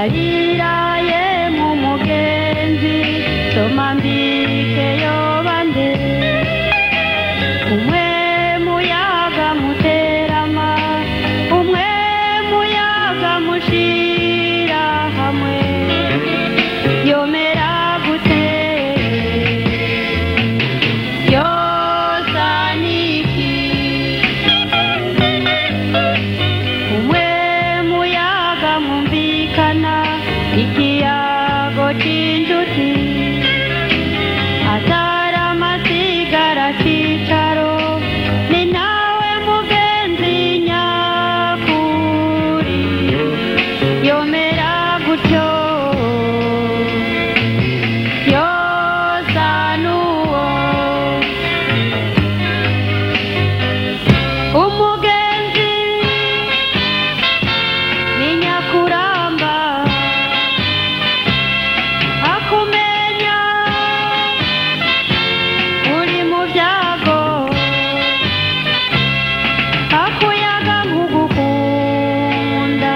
bariraye mu mugenzi soma mbike yobande umwe muyaga muterama umwe muyaga mushira hamwe yomera gute yosaniki umwe muyaga mumvikana ikiyago c'injuti atara amasigara cicaro ni nawe mugenzi nyakuri yomera gutyo yosa n'uwo umugenzi ni nyakuramba akumenya uri mu byago akuyaga nkugukunda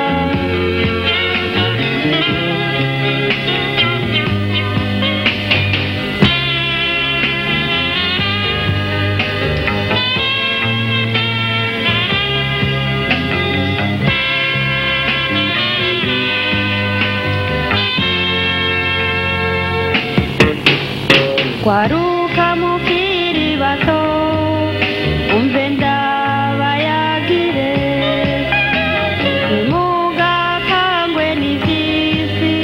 kwaruka mukiri bato umve ndabayagire nimugakangwe n'ivy'isi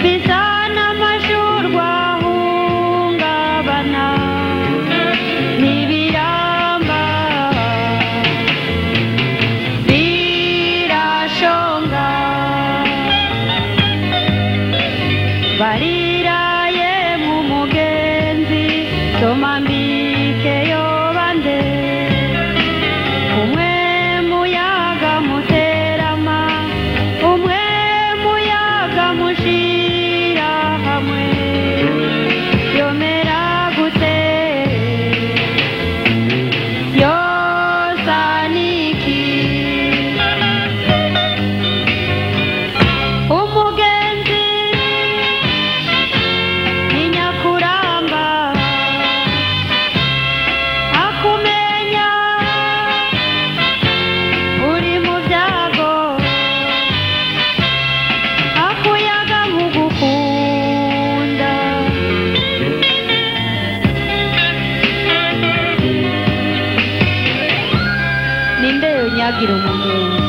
bisa n'amashurwa ahungabana ntibiramba birashonga bariraye mu mugenzi soma mbike yobande umwe muyaga muterama umwe muyaga mushira hamwe yomera gute yosaniki umugenzi ni nyakuramba akumenya uri mu byago akuyaga nkugukunda ninde yonyagira umugenzi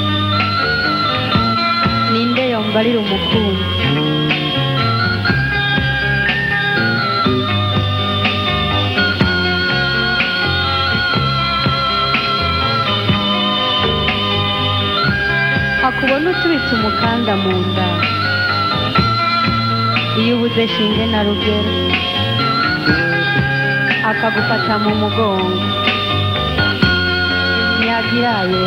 ninde yombarira umukunzi akubona usubitse umukanda mu nda iyo ubuze shinge na rugero akagufata mu mugongo ntiyagiraye